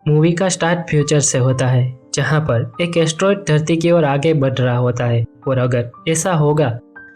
Movie का start future से होता है, जहां पर एक एस्ट्रॉयड धरती की ओर आगे बढ़ रहा होता है और अगर ऐसा होगा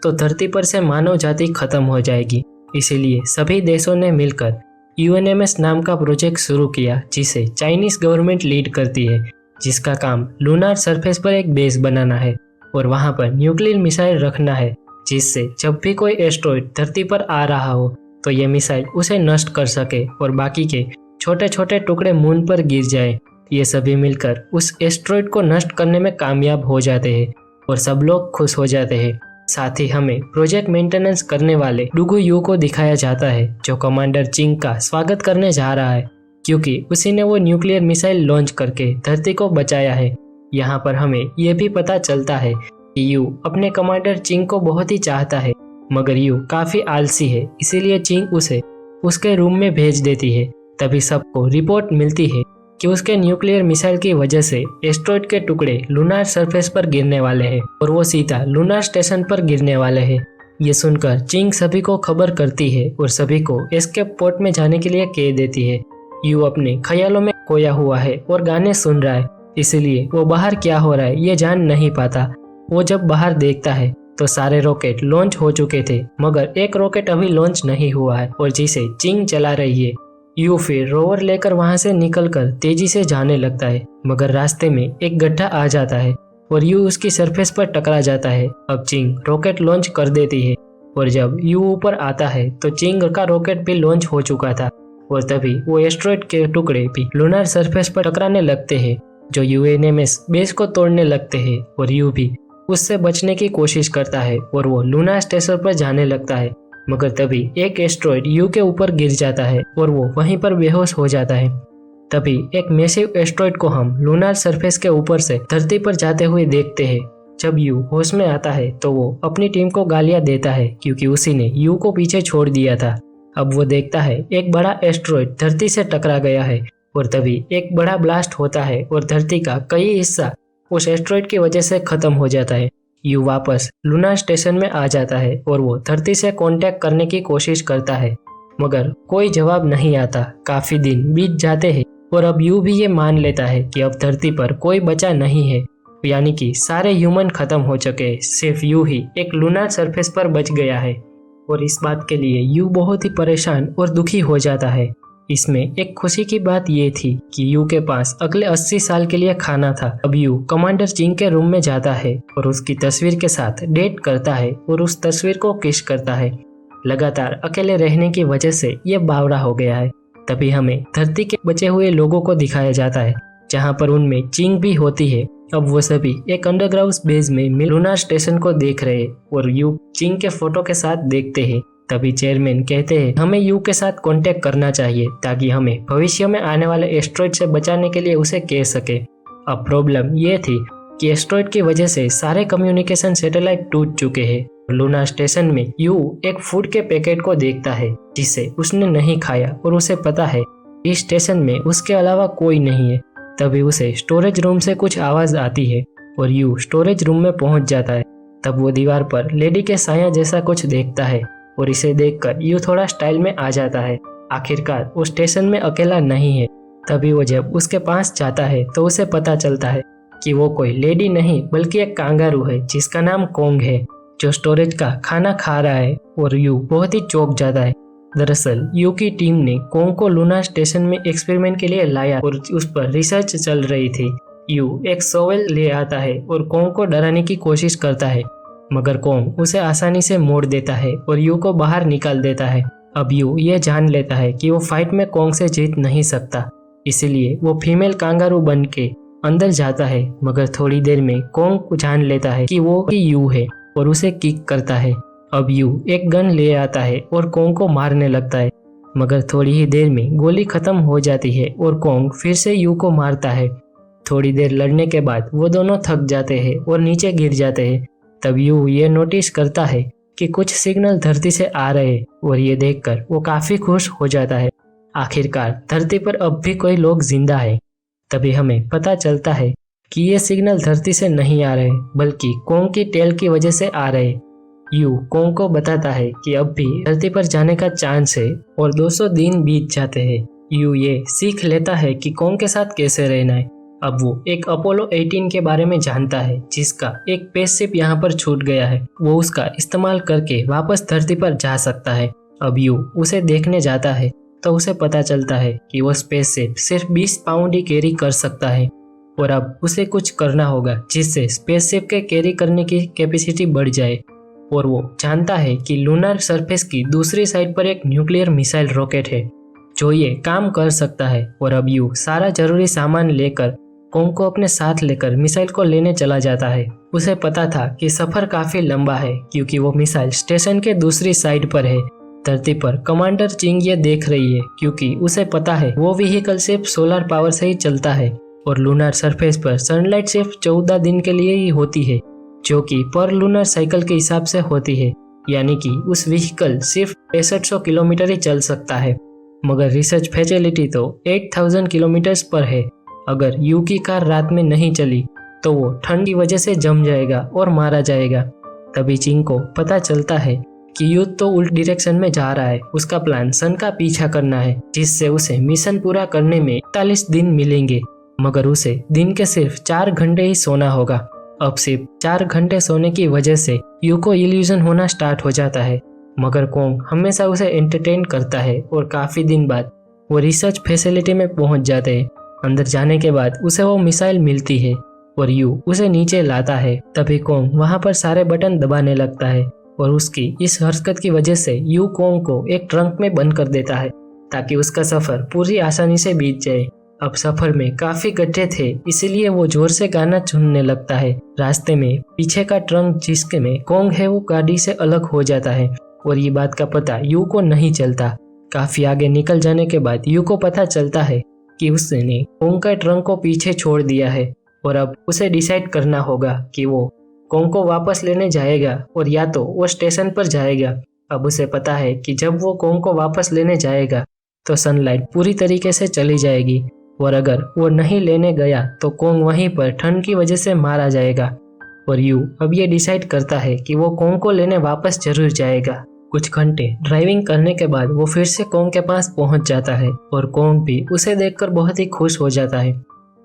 तो धरती पर से मानव जाति खत्म हो जाएगी। इसीलिए सभी देशों ने मिलकर यूएनएमएस नाम का प्रोजेक्ट शुरू किया, जिसे चाइनीज गवर्नमेंट लीड करती है, जिसका काम लूनार सरफेस पर एक बेस बनाना है और वहां पर न्यूक्लियर मिसाइल रखना है, जिससे जब भी कोई एस्ट्रॉयड धरती पर आ रहा हो तो ये मिसाइल उसे नष्ट कर सके और बाकी के छोटे छोटे टुकड़े मून पर गिर जाए। ये सभी मिलकर उस एस्ट्रॉयड को नष्ट करने में कामयाब हो जाते हैं और सब लोग खुश हो जाते हैं। साथ ही हमें प्रोजेक्ट मेंटेनेंस करने वाले डुगु यू को दिखाया जाता है, जो कमांडर चिंग का स्वागत करने जा रहा है, क्योंकि उसी ने वो न्यूक्लियर मिसाइल लॉन्च करके धरती को बचाया है। यहाँ पर हमें यह भी पता चलता है कि यू अपने कमांडर चिंग को बहुत ही चाहता है, मगर यू काफी आलसी है, इसीलिए चिंग उसे उसके रूम में भेज देती है। तभी सबको रिपोर्ट मिलती है कि उसके न्यूक्लियर मिसाइल की वजह से एस्ट्रॉयड के टुकड़े लूनार सरफेस पर गिरने वाले हैं और वो सीधा लूनार स्टेशन पर गिरने वाले हैं। ये सुनकर चिंग सभी को खबर करती है और सभी को एस्केप पोर्ट में जाने के लिए कह देती है। यू अपने ख्यालों में खोया हुआ है और गाने सुन रहा है, इसलिए वो बाहर क्या हो रहा है ये जान नहीं पाता। वो जब बाहर देखता है तो सारे रॉकेट लॉन्च हो चुके थे, मगर एक रॉकेट अभी लॉन्च नहीं हुआ है और जिसे चिंग चला रही है। यू फिर रोवर लेकर वहां से निकलकर तेजी से जाने लगता है, मगर रास्ते में एक गड्ढा आ जाता है और यू उसकी सरफेस पर टकरा जाता है। अब चिंग रॉकेट लॉन्च कर देती है और जब यू ऊपर आता है तो चिंग का रॉकेट भी लॉन्च हो चुका था और तभी वो एस्ट्रॉयड के टुकड़े भी लूनार सरफेस पर टकराने लगते हैं, जो यूएनएमएस बेस को तोड़ने लगते हैं और यू भी उससे बचने की कोशिश करता है और वो लूनार स्टेशन पर जाने लगता है। मगर तभी एक एस्ट्रॉयड यू के ऊपर गिर जाता है और वो वहीं पर बेहोश हो जाता है। तभी एक मैसिव एस्ट्रॉयड को हम लूनार सरफेस के ऊपर से धरती पर जाते हुए देखते हैं। जब यू होश में आता है तो वो अपनी टीम को गालियां देता है, क्योंकि उसी ने यू को पीछे छोड़ दिया था। अब वो देखता है एक बड़ा एस्ट्रॉयड धरती से टकरा गया है और तभी एक बड़ा ब्लास्ट होता है और धरती का कई हिस्सा उस एस्ट्रॉयड की वजह से खत्म हो जाता है। यू वापस लूनार स्टेशन में आ जाता है और वो धरती से कांटेक्ट करने की कोशिश करता है, मगर कोई जवाब नहीं आता। काफी दिन बीत जाते हैं और अब यू भी ये मान लेता है कि अब धरती पर कोई बचा नहीं है, यानी कि सारे ह्यूमन खत्म हो चुके, सिर्फ यू ही एक लूनार सरफेस पर बच गया है। और इस बात के लिए यू बहुत ही परेशान और दुखी हो जाता है। इसमें एक खुशी की बात ये थी कि यू के पास अगले 80 साल के लिए खाना था। अब यू कमांडर चिंग के रूम में जाता है और उसकी तस्वीर के साथ डेट करता है और उस तस्वीर को किस करता है। लगातार अकेले रहने की वजह से ये बावरा हो गया है। तभी हमें धरती के बचे हुए लोगों को दिखाया जाता है, जहाँ पर उनमें चिंग भी होती है। अब वो सभी एक अंडरग्राउंड बेस में लूनार स्टेशन को देख रहे और यू चिंग के फोटो के साथ देखते हैं। तभी चेयरमैन कहते हैं हमें यू के साथ कांटेक्ट करना चाहिए ताकि हमें भविष्य में आने वाले एस्ट्रॉयड से बचाने के लिए उसे कह सके। अब प्रॉब्लम ये थी कि एस्ट्रॉयड की वजह से सारे कम्युनिकेशन सैटेलाइट टूट चुके हैं। लूनार स्टेशन में यू एक फूड के पैकेट को देखता है जिसे उसने नहीं खाया और उसे पता है इस स्टेशन में उसके अलावा कोई नहीं है। तभी उसे स्टोरेज रूम से कुछ आवाज आती है और यू स्टोरेज रूम में पहुंच जाता है। तब वो दीवार पर लेडी के साया जैसा कुछ देखता है और इसे देखकर यू थोड़ा स्टाइल में आ जाता है। आखिरकार वो स्टेशन में अकेला नहीं है। तभी वो जब उसके पास जाता है तो उसे पता चलता है कि वो कोई लेडी नहीं बल्कि एक कांगारू है जिसका नाम कोंग है, जो स्टोरेज का खाना खा रहा है और यू बहुत ही चौंक जाता है। दरअसल यू की टीम ने कोंग को लूनार स्टेशन में एक्सपेरिमेंट के लिए लाया और उस पर रिसर्च चल रही थी। यू एक शॉवेल ले आता है और कोंग को डराने की कोशिश करता है, मगर कोंग उसे आसानी से मोड़ देता है और यू को बाहर निकाल देता है। अब यू ये जान लेता है कि वो फाइट में कोंग से जीत नहीं सकता, इसलिए वो फीमेल कांगारू बन के अंदर जाता है। मगर थोड़ी देर में कोंग जान लेता है कि वो ही यू है और उसे किक करता है। अब यू एक गन ले आता है और कोंग को मारने लगता है, मगर थोड़ी ही देर में गोली खत्म हो जाती है और कोंग फिर से यू को मारता है। थोड़ी देर लड़ने के बाद वो दोनों थक जाते हैं और नीचे गिर जाते हैं। तब यू ये नोटिस करता है कि कुछ सिग्नल धरती से आ रहे हैं और ये देखकर वो काफी खुश हो जाता है। आखिरकार धरती पर अब भी कोई लोग जिंदा है। तभी हमें पता चलता है कि ये सिग्नल धरती से नहीं आ रहे बल्कि कोंग की टेल की वजह से आ रहे। यू कोंग को बताता है कि अब भी धरती पर जाने का चांस है और 200 दिन बीत जाते हैं। यू ये सीख लेता है कि कॉन्ग के साथ कैसे रहना है। अब वो एक अपोलो 18 के बारे में जानता है जिसका एक स्पेसशिप यहाँ पर छूट गया है। वो उसका इस्तेमाल करके वापस धरती पर जा सकता है। अब यू उसे देखने जाता है तो उसे पता चलता है कि वो स्पेसशिप सिर्फ 20 पाउंड ही कैरी कर सकता है और अब उसे कुछ करना होगा जिससे स्पेसशिप के कैरी करने की कैपेसिटी बढ़ जाए। और वो जानता है कि लूनर सरफेस की दूसरी साइड पर एक न्यूक्लियर मिसाइल रॉकेट है जो ये काम कर सकता है। और अब यू सारा जरूरी सामान लेकर कॉन्ग को अपने साथ लेकर मिसाइल को लेने चला जाता है। उसे पता था कि सफर काफी लंबा है क्योंकि वो मिसाइल स्टेशन के दूसरी साइड पर है। धरती पर कमांडर चिंग ये देख रही है क्योंकि उसे पता है वो व्हीकल सिर्फ सोलर पावर से ही चलता है और लूनर सरफेस पर सनलाइट सिर्फ 14 दिन के लिए ही होती है जो कि पर लूनर साइकिल के हिसाब से होती है, यानी कि उस व्हीकल सिर्फ 6500 किलोमीटर ही चल सकता है। मगर रिसर्च फैसिलिटी तो 8000 किलोमीटर पर है। अगर यू की कार रात में नहीं चली तो वो ठंड की वजह से जम जाएगा और मारा जाएगा। तभी चिंग को पता चलता है कि यू तो उल्ट डायरेक्शन में जा रहा है। उसका प्लान सन का पीछा करना है जिससे उसे मिशन पूरा करने में 41 दिन मिलेंगे, मगर उसे दिन के सिर्फ 4 घंटे ही सोना होगा। अब सिर्फ 4 घंटे सोने की वजह से यू को इल्यूजन होना स्टार्ट हो जाता है, मगर कॉन्ग हमेशा उसे एंटरटेन करता है और काफी दिन बाद वो रिसर्च फैसिलिटी में पहुंच जाते हैं। अंदर जाने के बाद उसे वो मिसाइल मिलती है और यू उसे नीचे लाता है। तभी कॉन्ग वहां पर सारे बटन दबाने लगता है और उसकी इस हरकत की वजह से यू कॉन्ग को एक ट्रंक में बंद कर देता है ताकि उसका सफर पूरी आसानी से बीत जाए। अब सफर में काफी गड्ढे थे इसलिए वो जोर से गाना सुनने लगता है। रास्ते में पीछे का ट्रंक जिसके में कॉन्ग है वो गाड़ी से अलग हो जाता है और ये बात का पता यू को नहीं चलता। काफी आगे निकल जाने के बाद यू को पता चलता है कि उसने कॉन्ग के ट्रंक को पीछे छोड़ दिया है और अब उसे डिसाइड करना होगा कि वो कॉन्ग को वापस लेने जाएगा और या तो वो स्टेशन पर जाएगा। अब उसे पता है कि जब वो कॉन्ग को वापस लेने जाएगा तो सनलाइट पूरी तरीके से चली जाएगी और अगर वो नहीं लेने गया तो कॉन्ग वहीं पर ठंड की वजह से मारा जाएगा। और यू अब ये डिसाइड करता है कि वो कॉन्ग को लेने वापस जरूर जाएगा। कुछ घंटे ड्राइविंग करने के बाद वो फिर से कॉन्ग के पास पहुंच जाता है और कॉन्ग भी उसे देखकर बहुत ही खुश हो जाता है।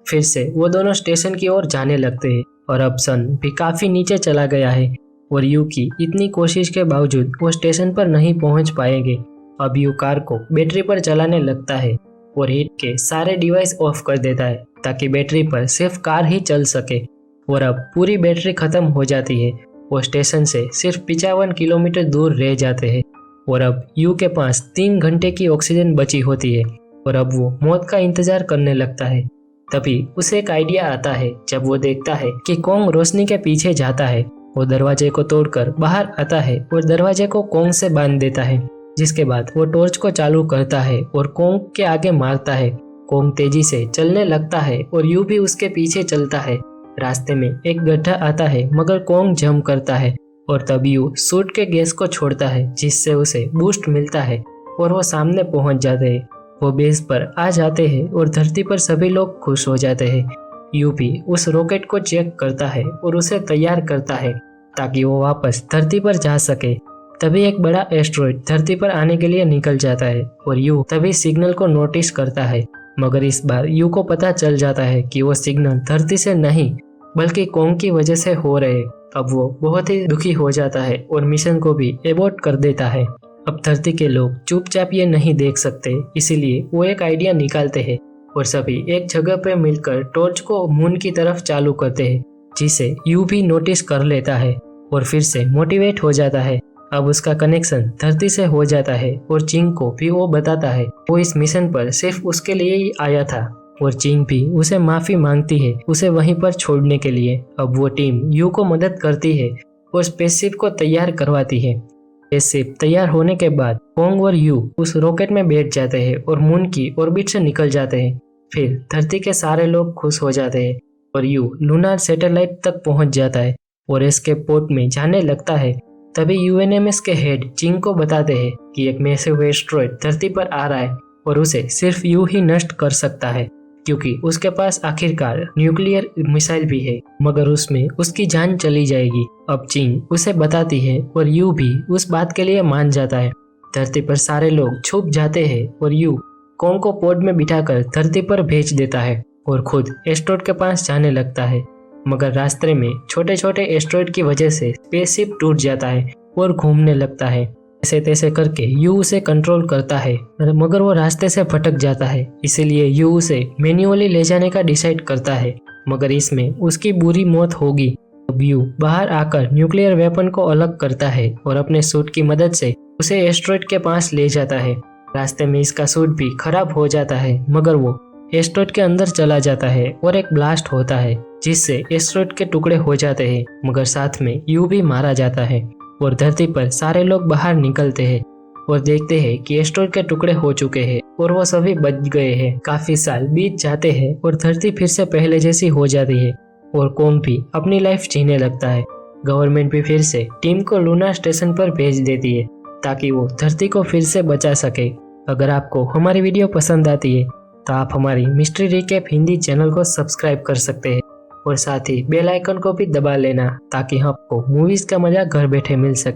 फिर से वो दोनों स्टेशन की ओर जाने लगते हैं और अब सन भी काफी नीचे चला गया है और यू की इतनी कोशिश के बावजूद वो स्टेशन पर नहीं पहुंच पाएंगे। अब यू कार को बैटरी पर चलाने लगता है और हीट के सारे डिवाइस ऑफ कर देता है ताकि बैटरी पर सिर्फ कार ही चल सके। और अब पूरी बैटरी खत्म हो जाती है। वो स्टेशन से सिर्फ 55 किलोमीटर दूर रह जाते हैं और अब यू के पास 3 घंटे की ऑक्सीजन बची होती है और अब वो मौत का इंतजार करने लगता है। तभी उसे एक आइडिया आता है जब वो देखता है कि कॉन्ग रोशनी के पीछे जाता है। वो दरवाजे को तोड़कर बाहर आता है और दरवाजे को कॉन्ग से बांध देता है, जिसके बाद वो टॉर्च को चालू करता है और कॉन्ग के आगे मारता है। कॉन्ग तेजी से चलने लगता है और यू भी उसके पीछे चलता है। रास्ते में एक गड्ढा आता है मगर कॉन्ग जंप करता है और तब यू सूट के गैस को छोड़ता है जिससे उसे बूस्ट मिलता है और वो सामने पहुंच जाते हैं। वो बेस पर आ जाते हैं और धरती पर सभी लोग खुश हो जाते हैं। यू भी उस रॉकेट को चेक करता है और उसे तैयार करता है ताकि वो वापस धरती पर जा सके। तभी एक बड़ा एस्ट्रॉइड धरती पर आने के लिए निकल जाता है और यू तभी सिग्नल को नोटिस करता है, मगर इस बार यू को पता चल जाता है कि वो सिग्नल धरती से नहीं बल्कि कॉन्ग की वजह से हो रहे। अब वो बहुत ही दुखी हो जाता है और मिशन को भी एबॉर्ट कर देता है। अब धरती के लोग चुपचाप ये नहीं देख सकते, इसीलिए वो एक आइडिया निकालते हैं और सभी एक जगह पे मिलकर टॉर्च को मून की तरफ चालू करते हैं, जिसे यू भी नोटिस कर लेता है और फिर से मोटिवेट हो जाता है। अब उसका कनेक्शन धरती से हो जाता है और चिंग को भी वो बताता है वो इस मिशन पर सिर्फ उसके लिए ही आया था और चिंग भी उसे माफी मांगती है उसे वहीं पर छोड़ने के लिए। अब वो टीम यू को मदद करती है और स्पेसशिप को तैयार करवाती है। स्पेसशिप तैयार होने के बाद कॉन्ग और यू उस रॉकेट में बैठ जाते हैं और मून की ऑर्बिट से निकल जाते हैं। फिर धरती के सारे लोग खुश हो जाते हैं और यू लूनार सैटेलाइट तक पहुंच जाता है और एस्केप पोर्ट में जाने लगता है। तभी यूएनएमएस के हेड चिंग को बताते हैं कि एक मैसिव एस्ट्रॉइड धरती पर आ रहा है और उसे सिर्फ यू ही नष्ट कर सकता है क्योंकि उसके पास आखिरकार न्यूक्लियर मिसाइल भी है, मगर उसमें उसकी जान चली जाएगी। अब चिंग उसे बताती है और यू भी उस बात के लिए मान जाता है। धरती पर सारे लोग छुप जाते हैं और यू कॉम को पोड में बिठाकर धरती पर भेज देता है और खुद एस्ट्रॉइड के पास जाने लगता है। मगर रास्ते में छोटे छोटे एस्ट्रॉइड की वजह से स्पेसशिप टूट जाता है और घूमने लगता है। ऐसे तैसे करके यू उसे कंट्रोल करता है, मगर वो रास्ते से भटक जाता है। इसीलिए यू उसे मैन्युअली ले जाने का डिसाइड करता है, मगर इसमें उसकी बुरी मौत होगी। अब यू बाहर आकर न्यूक्लियर वेपन को अलग करता है और अपने सूट की मदद से उसे एस्ट्रॉइड के पास ले जाता है। रास्ते में इसका सूट भी खराब हो जाता है, मगर वो एस्ट्रॉइड के अंदर चला जाता है और एक ब्लास्ट होता है जिससे एस्ट्रॉइड के टुकड़े हो जाते हैं, मगर साथ में यू भी मारा जाता है। और धरती पर सारे लोग बाहर निकलते हैं और देखते हैं कि एस्ट्रॉइड के टुकड़े हो चुके हैं और वो सभी बच गए हैं। काफी साल बीत जाते हैं और धरती फिर से पहले जैसी हो जाती है और कॉम भी अपनी लाइफ जीने लगता है। गवर्नमेंट भी फिर से टीम को लूना स्टेशन पर भेज देती है ताकि वो धरती को फिर से बचा सके। अगर आपको हमारी वीडियो पसंद आती है तो आप हमारी मिस्ट्री रिकैप हिंदी चैनल को सब्सक्राइब कर सकते हैं और साथ ही बेल आइकन को भी दबा लेना ताकि आपको मूवीज का मजा घर बैठे मिल सके।